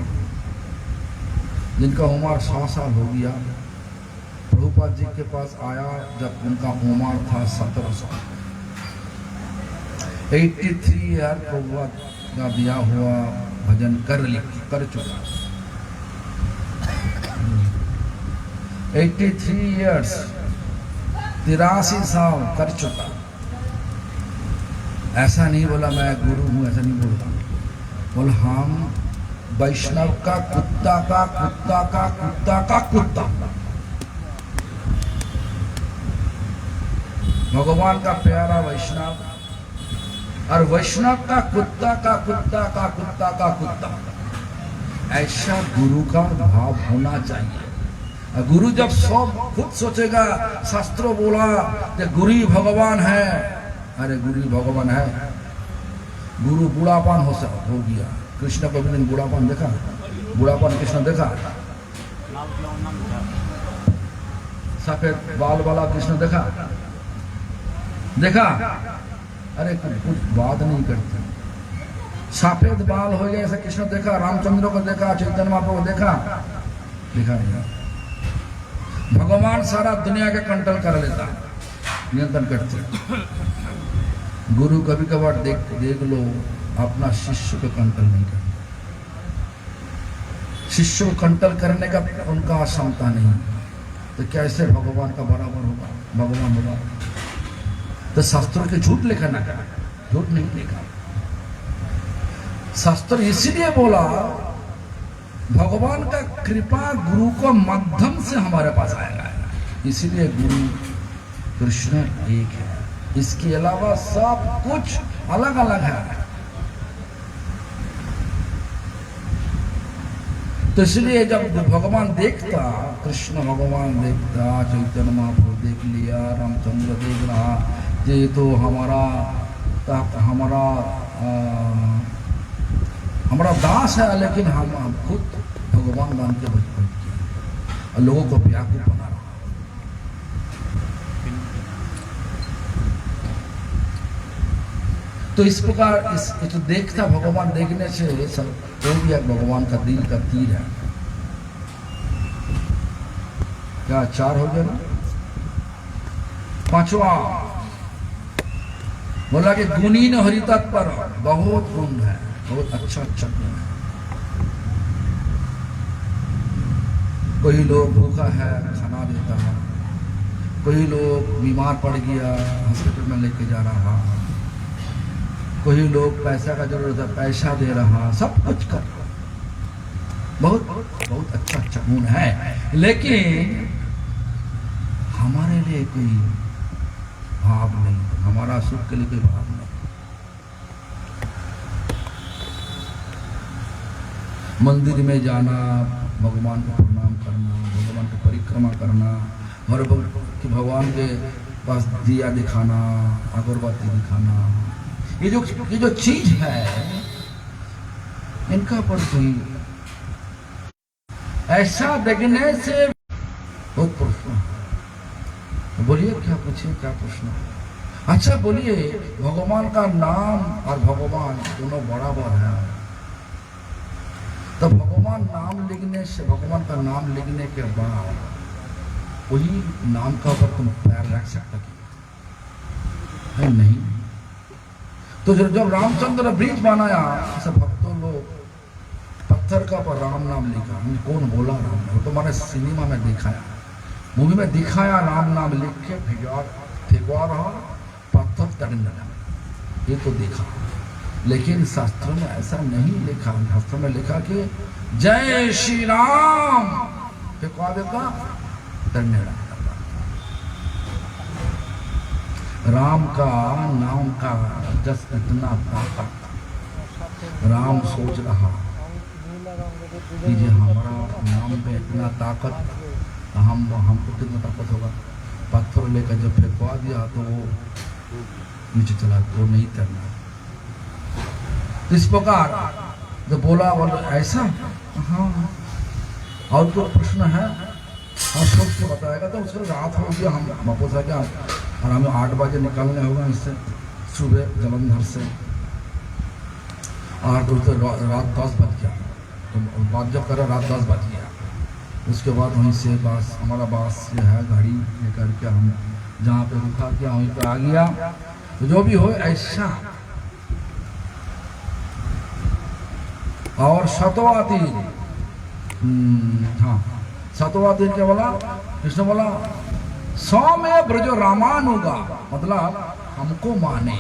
Speaker 1: जिनका उम्र 100 साल हो गया, प्रभुपाद जी के पास आया जब उनका उम्र था 17 साल। 83 ईयर प्रभुपाद का दिया हुआ भजन कर चुका। 83 ईयर्स 83 साल कर चुका। ऐसा नहीं बोला मैं गुरु हूं, ऐसा नहीं बोलता। बोल हम वैष्णव का कुत्ता। भगवान का प्यारा वैष्णव और वैष्णव का कुत्ता। ऐसा गुरु का भाव होना चाहिए। गुरु जब खुद सोचेगा, शास्त्रों बोला कि गुरु भगवान है। अरे गुरु भगवान है, गुरु बूढ़ापन हो गया। कृष्ण को भी बूढ़ापन देखा? बूढ़ापन कृष्ण देखा? सफेद बाल वाला कृष्ण देखा? अरे कुछ बात नहीं करते। सफेद बाल हो गया ऐसा कृष्ण देखा? रामचंद्र को देखा? चैतन्य महाप्रभु को देखा नहीं। भगवान सारा दुनिया का कंट्रोल कर लेता, नियंत्रण करते। गुरु कभी कभार देख लो अपना शिष्य को कंट्रोल नहीं करते। शिष्य को कंट्रोल करने का उनका क्षमता नहीं, तो कैसे भगवान का बराबर होगा? भगवान होगा तो शास्त्रों के झूठ लिखा ना, झूठ नहीं लिखा। शास्त्र इसलिए बोला भगवान का कृपा गुरु को माध्यम से हमारे पास आएगा, इसलिए गुरु कृष्ण एक है। इसके अलावा सब कुछ अलग अलग है। तो इसलिए जब भगवान देखता, कृष्ण भगवान देखता, चैतन्य महाप्रभु देख लिया, रामचंद्र देख रहा, ये तो हमारा दास है, लेकिन हम खुद भगवान मान के बचपन किया और लोगों को व्याकुल बना रहा। तो इस प्रकार तो देखता भगवान, देखने से सब तो भी भगवान का दिल का तीर है। क्या 4 हो गया ना? 5वां बोला कि गुणी न हरि तत्पर, बहुत गुण है, बहुत अच्छा गुण है। कोई लोग भूखा है खाना देता है, कोई लोग बीमार पड़ गया हॉस्पिटल में लेके जा रहा, कोई लोग पैसा का जरूरत है पैसा दे रहा, सब कुछ कर रहा। बहुत अच्छा गुण है, लेकिन हमारे लिए कोई भाव नहीं, हमारा सुख के लिए कोई भाव नहीं। मंदिर में जाना, भगवान को प्रणाम करना, भगवान की परिक्रमा करना, और भगवान के पास दिया दिखाना, अगरबत्ती दिखाना, ये जो चीज है इनका पर कोई ऐसा देखने से बहुत प्रश्न है। बोलिए क्या पूछिए, क्या प्रश्न? अच्छा बोलिए, भगवान का नाम और भगवान दोनों बराबर है, तो भगवान नाम लिखने से, भगवान का नाम लिखने के बाद वही नाम का ऊपर तुम पैर रख सकता है? नहीं। तो जब रामचंद्र ब्रिज बनाया, सब भक्तों लोग पत्थर का पर राम नाम लिखा। कौन बोला राम? वो तो मैंने सिनेमा में दिखाया, मूवी में दिखाया, राम नाम लिख के फेंकवा रहा, पत्थर तड़ने लगा, ये तो देखा। लेकिन शास्त्रों में ऐसा नहीं लिखा। शास्त्रों में लिखा कि जय श्री राम, फेंकवा देता, तड़ने लगा। राम का नाम का जस इतना ताकत, राम सोच रहा कि जो हमारा नाम पे इतना ताकत, हमको कितना ताकत होगा। पत्थर लेकर जब फेंकवा दिया तो वो नीचे चला तो नहीं तैरना। तो इस प्रकार जो बोला ऐसा, हाँ और तो प्रश्न है, और सोच के बताएगा। तो उसको रात हो गया, हम वापस आ गया और हमें 8 बजे निकलने होगा इससे सुबह जलंधर से। और तो रात 10 बज गया, तो बात जब करा रात 10 बज गया। उसके बाद वहीं से बस हमारा बस जो है गाड़ी लेकर के हम जहाँ पे रुका किया वहीं पर आ गया। तो जो भी हो ऐसा। और सतवा तीर, हाँ सतवा तीर क्या बोला कृष्ण बोला, 100 में ब्रजो रामानुगा, मतलब हमको माने,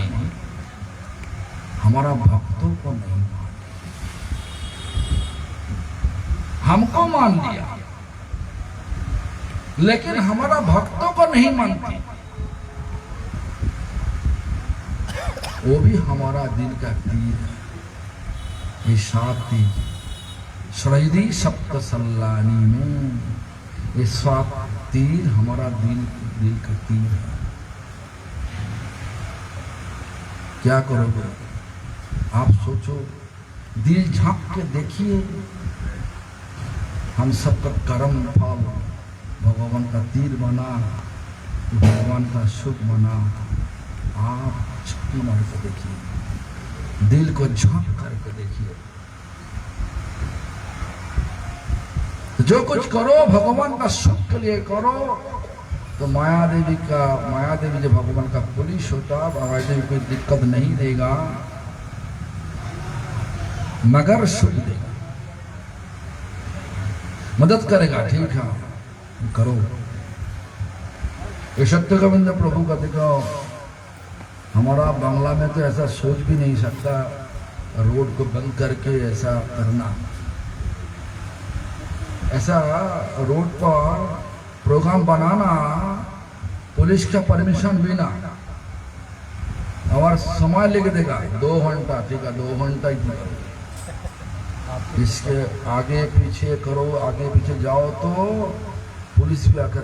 Speaker 1: हमारा भक्तों को नहीं माने। हमको मान लिया लेकिन हमारा भक्तों को नहीं मानते। वो भी हमारा दिल का तीर है। ये 7 तीर श्रैदी सप्त सल्लानी में, ये 7 तीर हमारा दिल का तीर है। क्या करोगे आप सोचो, दिल झांक के देखिए। हम सबका कर्म फल भगवान का तीर बना, भगवान का सुख बना। आप छक्की मार के देखिए, दिल को झांक करके देखिए। जो कुछ करो भगवान का सुख के लिए करो। तो माया देवी जो भगवान का पुलिस होता, माया देवी कोई दिक्कत नहीं देगा मगर सुख देगा, मदद करेगा। ठीक है करो। ये सत्य गोविंद प्रभु का देखो, हमारा बांग्ला में तो ऐसा सोच भी नहीं सकता रोड को बंद करके ऐसा करना। ऐसा रोड पर प्रोग्राम बनाना पुलिस का परमिशन बिना, और समय लेके देगा 2 घंटा। ठीक है 2 घंटा ही करो, इसके आगे पीछे करो, आगे पीछे जाओ तो पुलिस भी आकर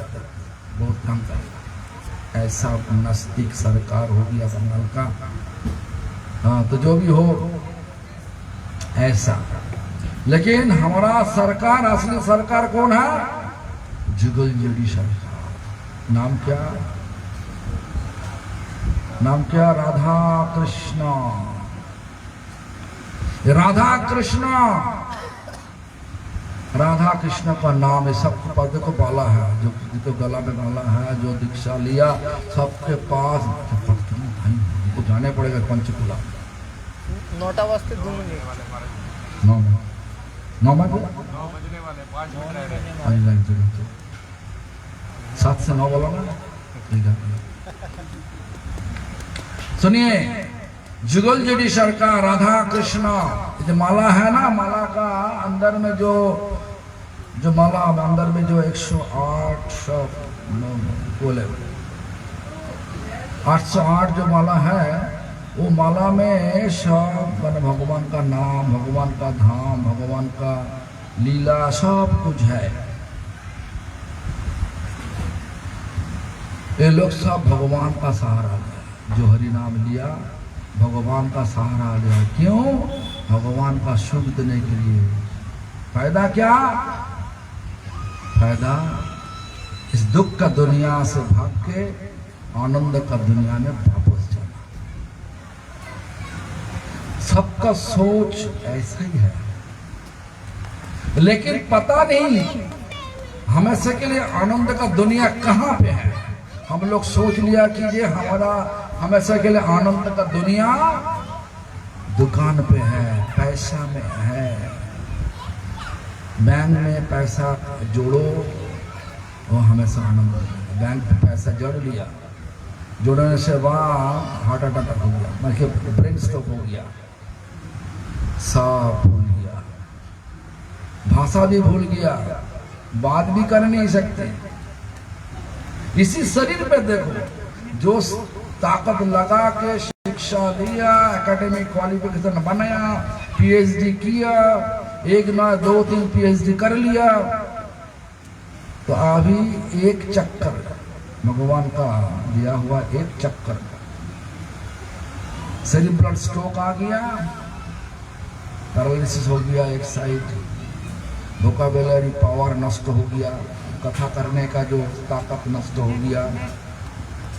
Speaker 1: बहुत काम करेगा। ऐसा नास्तिक सरकार होगी बंगाल का। हाँ तो जो भी हो ऐसा। लेकिन हमारा सरकार, असली सरकार कौन है? जुगल जोड़ी सरकार। नाम क्या? नाम क्या? राधा कृष्ण। राधा कृष्ण, राधा कृष्ण का नाम है। सबके पास देखो बाला है, जो तो गला में बाला है, जो दीक्षा लिया सबके पास। तो जाने पड़ेगा पंचकुला।
Speaker 4: 9टा वाजते 2 मिनिट।
Speaker 1: 9 बजे
Speaker 2: 9 बजने वाले 5 मिनट रह गए।
Speaker 1: 7 से 9 बोला ना, ठीक है। सुनिए, जुगल जोड़ी सरकार, राधा कृष्ण। जो माला है ना, माला का अंदर में जो माला अंदर में जो 108 सब बोले 808 जो माला है, वो माला में सब भगवान का नाम, भगवान का धाम, भगवान का लीला सब कुछ है। ये लोग सब भगवान का सहारा लिया, जो हरि नाम लिया भगवान का सहारा लिया। क्यों? भगवान का सुख देने के लिए। फायदा क्या? फायदा इस दुख का दुनिया से भाग के आनंद का दुनिया में वापस जाना। सबका सोच ऐसा ही है, लेकिन पता नहीं हमेशा के लिए आनंद का दुनिया कहाँ पे है। हम लोग सोच लिया कि ये हमारा हमेशा के लिए आनंद का दुनिया दुकान पे है, पैसा में है। बैंक में पैसा जोड़ो वो हमेशा आनंद मिलेगा। बैंक में पैसा जोड़ लिया, जोड़ने से वहाँ हार्ट अटैक हो गया, मतलब ब्रेन स्ट्रोक हो गया, सब भूल गया, भाषा भी भूल गया, बात भी कर नहीं सकते। इसी शरीर पे देखो, जो ताकत लगा के शिक्षा लिया, एकेडमिक क्वालिफिकेशन बनाया, पीएचडी किया, 1 ना 2 3 पीएचडी कर लिया, तो अभी एक चक्कर भगवान का दिया हुआ एक चक्कर सेरिब्रल स्ट्रोक आ गया, पैरालिसिस हो गया एक साइड, वोकाबुलरी पावर नष्ट हो गया, कथा करने का जो ताकत नष्ट हो गया,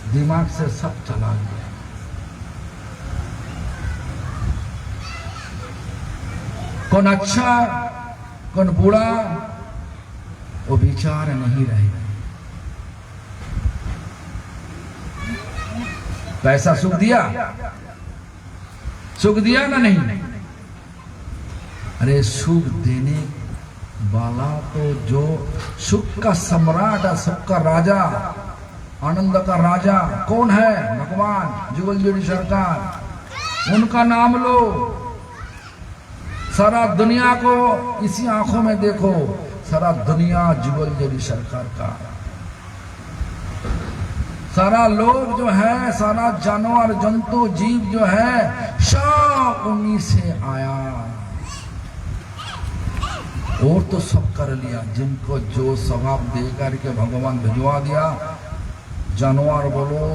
Speaker 1: दिमाग से सब चला गया। कौन अच्छा कौन बुरा वो विचार नहीं रहे। पैसा सुख दिया, सुख दिया ना नहीं? अरे सुख देने वाला तो जो सुख का सम्राट है, सुख का राजा, आनंद का राजा कौन है? भगवान जुगलजोड़ी सरकार, उनका नाम लो। सारा दुनिया को इसी आंखों में देखो, सारा दुनिया जुगलजोड़ी सरकार का। सारा लोग जो है, सारा जानवर जंतु जीव जो है, सब उन्हीं से आया। और तो सब कर लिया, जिनको जो स्वभाव देकर के भगवान भिजवा दिया। जानवर बोलो,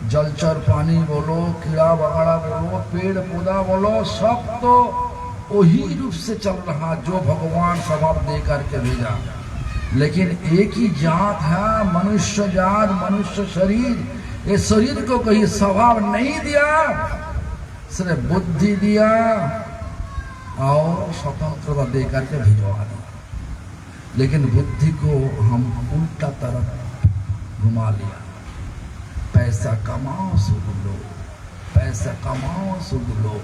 Speaker 1: जलचर प्राणी बोलो, कीड़ा वगैरह बोलो, पेड़ पौधा बोलो, सब तो वही रूप से चल रहा जो भगवान स्वभाव देकर के भेजा। लेकिन एक ही जात है, मनुष्य जात, मनुष्य शरीर। ये शरीर को कहीं स्वभाव नहीं दिया, सिर्फ बुद्धि दिया और स्वतंत्रता देकर के भिजवा दिया। लेकिन बुद्धि को हम उल्टा तरफ घुमा लिया। पैसा कमाओ सुख लो, पैसा कमाओ सुख लो।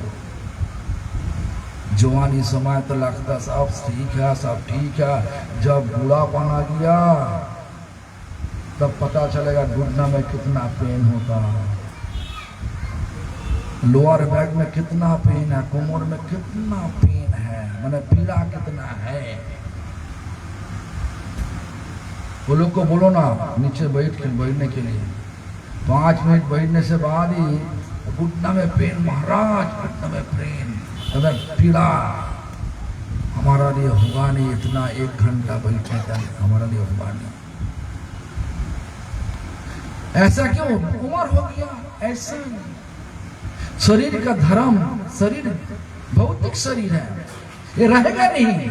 Speaker 1: जवानी समय तो लगता सब ठीक है, सब ठीक है। जब बूढ़ापन आ गया तब पता चलेगा घुटना में कितना पेन होता है, लोअर बैक में कितना पेन है, कमर में कितना पेन है, माने पीड़ा कितना है। वो लोग को बोलो ना नीचे बैठने के लिए, 5 मिनट बैठने से बाद ही घुटना में पेन, महाराज घुटना में पेन, अगर पीड़ा हमारा लिए होगा नहीं, इतना 1 घंटा बैठे तक हमारा लिए होगा नहीं। ऐसा क्यों? उम्र हो गया। ऐसा शरीर का धर्म, शरीर भौतिक शरीर है, ये रहेगा नहीं।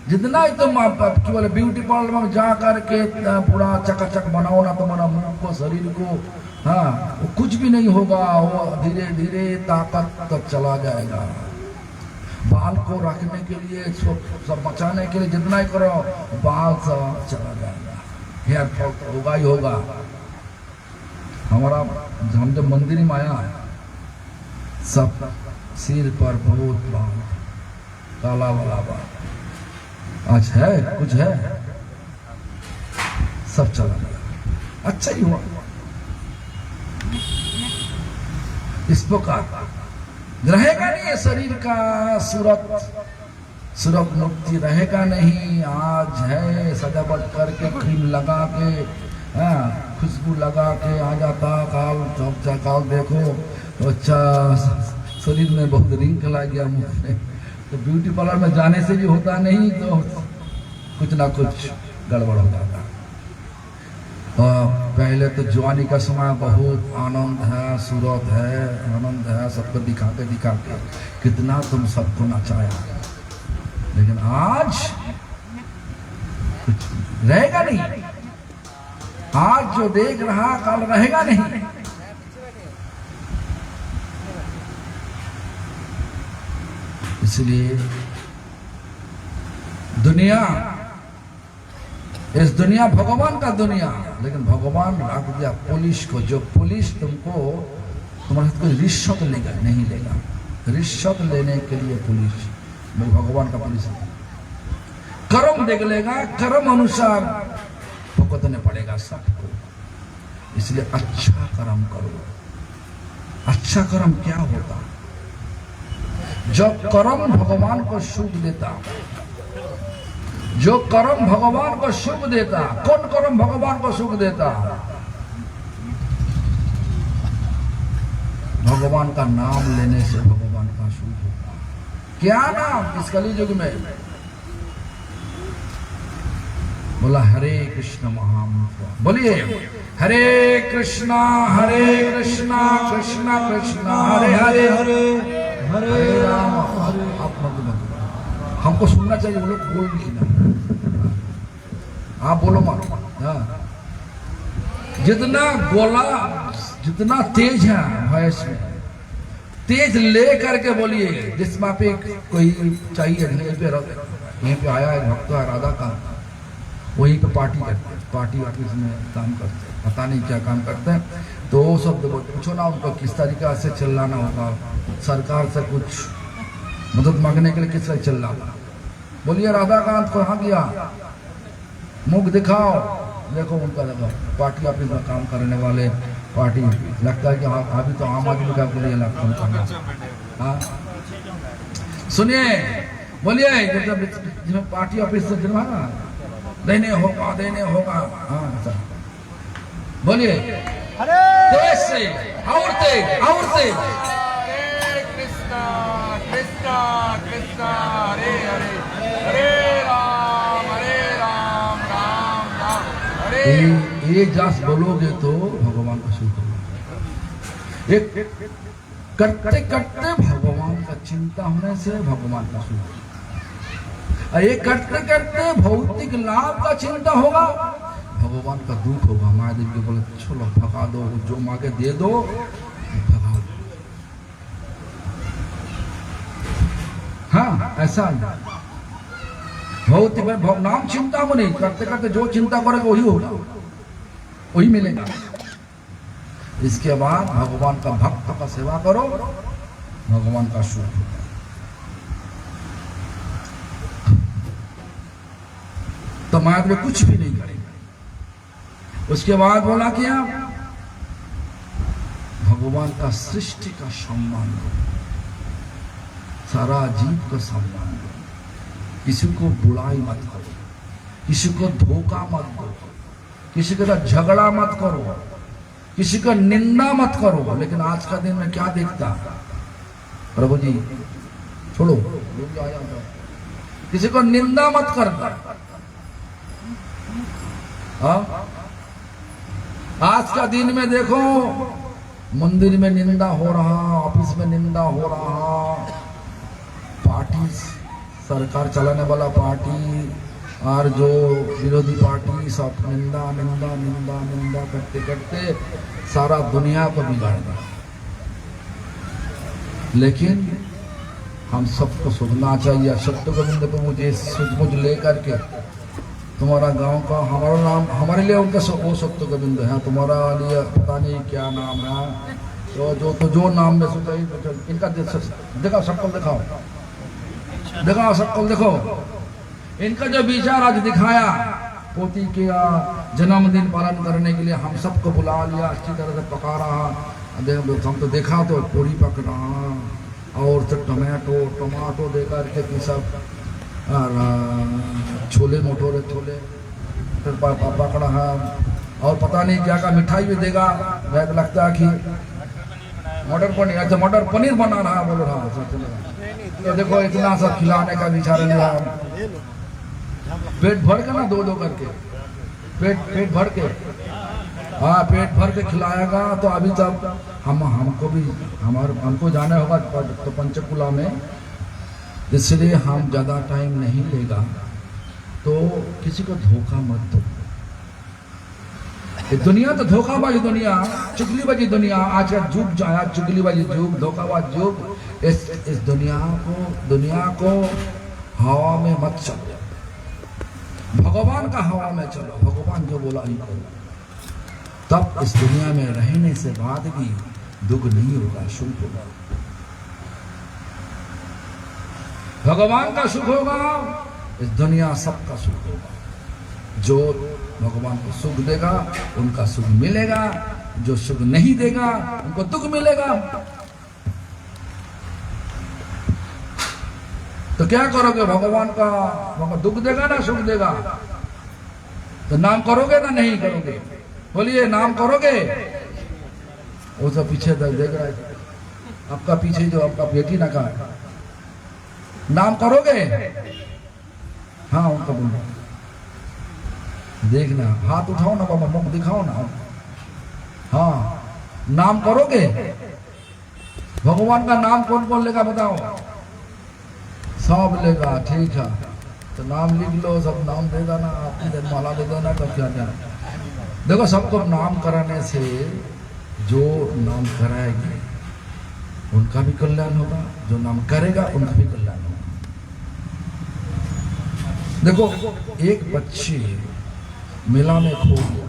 Speaker 1: जितना ही तुम केवल ब्यूटी पार्लर में जा करके पूरा चकाचक बनाओ ना तुम्हारा मुंह को, शरीर को, हाँ, वो कुछ भी नहीं होगा। वो धीरे धीरे ताकत तक चला जाएगा। बाल को रखने के लिए, सब बचाने के लिए जितना ही करो, बाल सब चला जाएगा, हेयर फॉल होगा ही होगा। हमारा हम जब मंदिर में आया, सब सिर पर बहुत बाल, काला वाला बाल। आज है कुछ है, सब चला गया। अच्छा ही हुआ। इस प्रकार रहेगा नहीं शरीर का सूरत मुक्ति रहेगा नहीं। आज है सजावट करके, क्रीम लगा के, खुशबू लगा के आ जाता, काल देखो अच्छा शरीर में बहुत रिंक लग गया मुंह में। तो ब्यूटी पार्लर में जाने से भी होता नहीं, तो कुछ ना कुछ गड़बड़ हो जाता। पहले तो जवानी का समय बहुत आनंद है, सूरत है, आनंद है, सबको दिखाते दिखाते कितना तुम सबको नचाया। लेकिन आज कुछ रहेगा नहीं। आज जो देख रहा कल रहेगा नहीं। इसलिए दुनिया, इस दुनिया भगवान का दुनिया, लेकिन भगवान रख दिया पुलिस को। जो पुलिस तुमको तुम्हारे कोई रिश्वत लेगा नहीं लेगा। रिश्वत लेने के लिए पुलिस, भगवान का पुलिस कर्म देख लेगा, कर्म अनुसार भुगतने पड़ेगा सबको। इसलिए अच्छा कर्म करो। अच्छा कर्म क्या होता? जो कर्म भगवान को सुख देता, जो कर्म भगवान को सुख देता। कौन कर्म भगवान को सुख देता? भगवान का नाम लेने से भगवान का सुख होता। क्या नाम? इस कली युग में बोला हरे कृष्ण महामंत्र, बोलिए हरे कृष्णा कृष्णा कृष्णा हरे हरे
Speaker 2: हरे हरे
Speaker 1: राम हरे। आप मत हमको सुनना चाहिए, वो लोग बोल नहीं ना, आप बोलो मत। हाँ, जितना गोला जितना तेज है वॉइस में, तेज ले करके बोलिए। जिसमें पे कोई चाहिए यहीं पे आया है भक्त राधा का, वहीं पे पार्टी करते हैं, पार्टी ऑफिस में काम करते हैं, पता नहीं क्या काम करते हैं। तो वो शब्द पूछो ना उनको किस तरीका से चिल्लाना होगा, सरकार से कुछ मदद मांगने के लिए किस तरह चिल्लाना। बोलिए राधाकांत कहाँ गया, मुख दिखाओ। देखो उनका देखो पार्टी ऑफिस में काम करने वाले पार्टी, लगता है कि अभी तो आम आदमी का के लिए काम करना। हाँ सुनिए, बोलिए जिसमें पार्टी ऑफिस से जुर्माना देने होगा। हाँ सर बोलिए तेज से और तेज।
Speaker 2: कृष्णा कृष्णा कृष्णा हरे हरे हरे राम राम राम हरे।
Speaker 1: ये जस बोलोगे तो भगवान का सुख होगा। एक करते करते भगवान का चिंता होने से भगवान का सुख, और ये करते करते भौतिक लाभ का चिंता होगा, भगवान का दुख होगा। महादेव के बोले चलो भगा दो, जो मांगे दे दो, भगा दो। हाँ ऐसा भौतिक नाम चिंता को नहीं करते करते जो चिंता करेगा वही होगा, वही मिलेगा। इसके बाद भगवान का भक्त का सेवा करो, भगवान का सुख होगा। तो महादेव कुछ भी नहीं करेगा। उसके बाद बोला क्या, भगवान का सृष्टि का सम्मान करो, सारा जीव का सम्मान करो, किसी को बुराई मत करो, किसी को धोखा मत दो, किसी के साथ झगड़ा मत करो, किसी का निंदा मत करो। लेकिन आज का दिन में क्या देखता, प्रभु जी छोड़ो, किसी को निंदा मत करता। आज का दिन में देखो मंदिर में निंदा हो रहा, ऑफिस में निंदा हो रहा, पार्टी सरकार चलाने वाला पार्टी और जो विरोधी पार्टी सब निंदा निंदा निंदा निंदा करते करते सारा दुनिया को बिगाड़ दिया। लेकिन हम सबको सुनना चाहिए। सत्य गोविंद को मुझे मुझ लेकर के तुम्हारा गांव का हमारा नाम, हमारे लिए उनका वो सत्य गोविंद है, तुम्हारा लिए पता नहीं क्या नाम है। तो जो नाम में सोचा इनका देखा शक्ल दिखाओ, देखो शक्ल देखो, इनका जो विचार आज दिखाया, पोती के जन्मदिन पालन करने के लिए हम सबको बुला लिया, अच्छी तरह से पका रहा। हम तो देखा तो पूरी पक रहा और तो टमाटो देकर के सब छोले मोटोरे छोले फिर पकड़ा है और पता नहीं क्या का मिठाई भी देगा। लगता है कि मटर पनीर, अच्छा मटर पनीर बना रहा बोल रहा। तो देखो इतना सब खिलाने का विचार लिया, पेट भर के ना दो करके पेट भर के, हाँ पेट भर के खिलाएगा। तो अभी तक हमको जाना होगा तो पंचकुला में, इसलिए हम ज़्यादा टाइम नहीं लेगा। तो किसी को धोखा मत दो। ये दुनिया तो धोखाबाजी दुनिया, चुगलीबाजी दुनिया, आज का युग जो आया चुगलीबाजी युग, धोखाबाज युग। इस दुनिया को हवा में मत चलो, भगवान का हवा में चलो। भगवान जो बोला ही करो, तब इस दुनिया में रहने से बाद भी दुख नहीं होगा, सुख होगा। भगवान का सुख होगा, इस दुनिया सबका सुख होगा। जो भगवान को सुख देगा उनका सुख मिलेगा, जो सुख नहीं देगा उनको दुख मिलेगा। तो क्या करोगे, भगवान का दुख देगा ना सुख देगा? तो नाम करोगे ना नहीं करोगे? बोलिए नाम करोगे? वो सब पीछे देख रहा है आपका, पीछे जो आपका बेटी ना कहा, नाम करोगे? हाँ उनका बोलो देखना, हाथ उठाओ ना बाबा, मुख दिखाओ ना। हाँ, नाम करोगे? भगवान का नाम कौन कौन लेगा बताओ? सब लेगा, ठीक है। तो नाम लिख लो, सब नाम दे देना, आपकी जन्माला दे देना, तब क्या जाना। देखो, सबको नाम कराने से जो नाम कराएगी उनका भी कल्याण होगा, जो नाम करेगा उनका भी कल्याण होगा। देखो, एक बच्चे मेला में खो गया,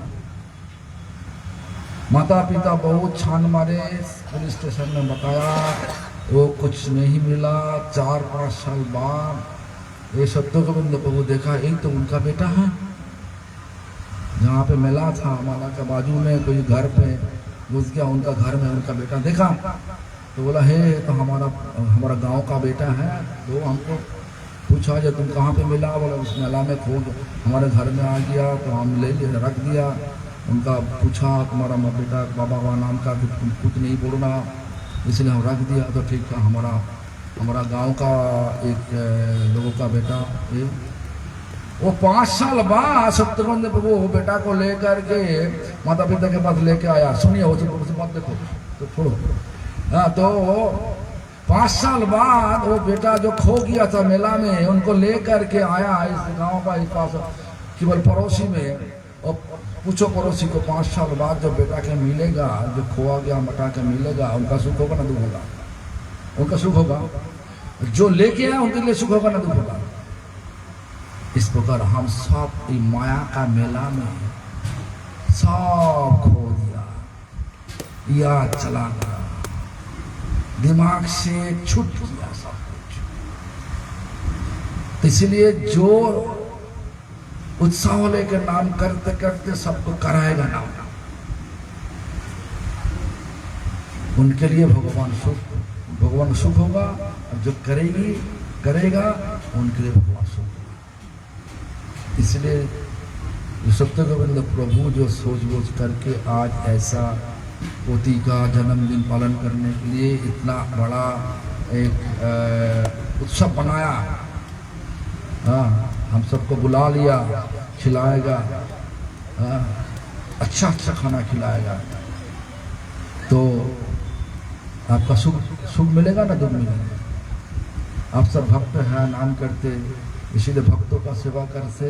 Speaker 1: माता पिता बहुत छान मारे, पुलिस स्टेशन में बताया, वो कुछ नहीं मिला। 4-5 साल बाद ये सत्य गोविंद प्रभु देखा, एक तो उनका बेटा है। जहाँ पे मेला था हमारा के बाजू में कोई घर पे घुस गया, उनका घर में उनका बेटा देखा, तो बोला हे तो हमारा गांव का बेटा है। तो हमको पूछा जो तुम कहाँ पे मिला? बोला उस मेला में खो गया, हमारे घर में आ गया, तो हम ले लिया, रख दिया। उनका पूछा तुम्हारा बेटा बाबा का नाम का कुछ नहीं बोलना, इसलिए हम रख दिया। तो ठीक है, हमारा गांव का एक लोगों का बेटा ये, वो 5 साल बाद सत्यगंध वो बेटा को लेकर के माता पिता के पास लेके आया। सुनिए, वो मत देखो तो छोड़ो। हाँ, तो 5 साल बाद वो बेटा जो खो गया था मेला में, उनको लेकर के आया इस गांव का, इस पास केवल पड़ोसी में। और पूछो पड़ोसी को, 5 साल बाद जो बेटा के मिलेगा, जो खोआ गया मटा के मिलेगा, उनका सुख होगा ना दुख होगा? उनका सुख होगा। जो लेके आया उनके लिए सुख होगा ना दुख होगा? इस प्रकार हम सब माया का मेला में सब खो दिया, याद चला गया, दिमाग से छूट गया सब कुछ। तो इसलिए जो उत्साह लेकर नाम करते करते सबको कराएगा नाम, उनके लिए भगवान सुख होगा। और जो करेगा उनके लिए भगवान सुख होगा। इसलिए जो सत्य गोविंद प्रभु जो सोच बोझ करके आज ऐसा पोती का जन्मदिन पालन करने के लिए इतना बड़ा एक उत्सव बनाया। हाँ, हम सबको बुला लिया, खिलाएगा, हाँ, अच्छा खाना खिलाएगा, तो आपका सुख मिलेगा ना दुख मिलेगा? आप सब भक्त हैं, नाम करते, इसीलिए भक्तों का सेवा करने से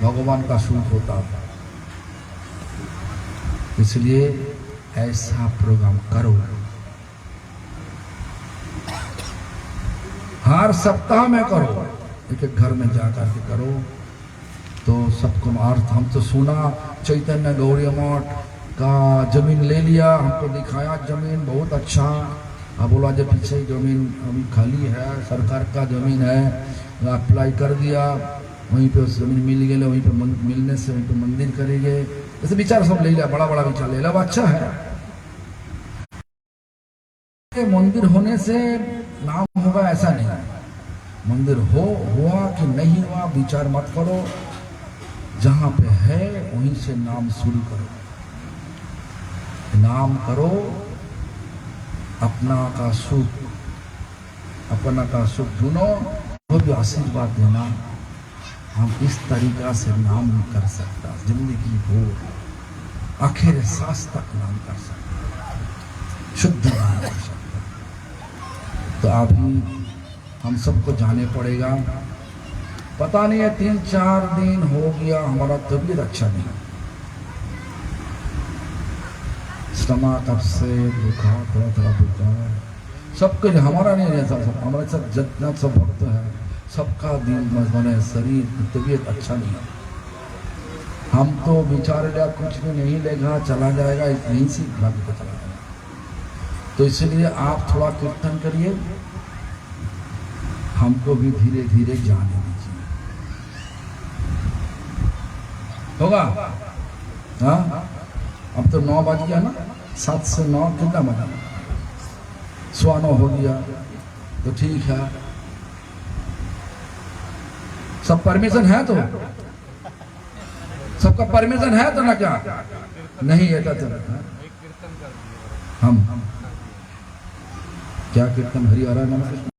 Speaker 1: भगवान का सुख होता है। इसलिए ऐसा प्रोग्राम करो, हर सप्ताह में करो, एक एक घर में जाकर के करो, तो सबको अर्थ। हम तो सुना चैतन्य गौरी मठ का जमीन ले लिया, हमको दिखाया जमीन बहुत अच्छा। अब बोला जब पीछे जमीन अभी खाली है, सरकार का जमीन है, अप्लाई कर दिया, वहीं पे उस जमीन मिल गए, वहीं पे मिलने से वहीं पे मंदिर करेंगे, ऐसे विचार सब ले लिया, बड़ा बड़ा विचार ले लिया। अच्छा है, मंदिर होने से नाम होगा ऐसा नहीं, मंदिर हुआ कि नहीं हुआ विचार मत करो, जहां पे है वहीं से नाम शुरू करो, नाम करो, अपना का सुख ढूंढो, वो भी आशीर्वाद देना। हम इस तरीका से नाम नहीं कर सकता, जिंदगी भर आखिर सांस तक नाम कर सकता, शुद्ध नाम कर सकता। तो अभी हम सबको जाने पड़ेगा। पता नहीं है 3-4 दिन हो गया हमारा तबीयत अच्छा नहीं, स्टमक कब से बुखार, थोड़ा बुखार, सबके हमारा नहीं रहता, सब हमारे साथ जितना सब भक्त है सबका दिल में शरीर तबीयत अच्छा नहीं है। हम तो विचार लिया कुछ भी नहीं लेगा, चला जाएगा, यहीं से भाग्य को चला जाएगा। तो इसलिए आप थोड़ा कीर्तन करिए, हमको भी धीरे धीरे जाने दीजिए, होगा? हाँ, अब तो 9 बज गया ना, 7 से 9 कितना बजा? 9:15 हो गया, तो ठीक है। सब परमिशन है तो, सबका परमिशन है तो ना? क्या नहीं है तो हम क्या कीर्तन हरिहरा नमः।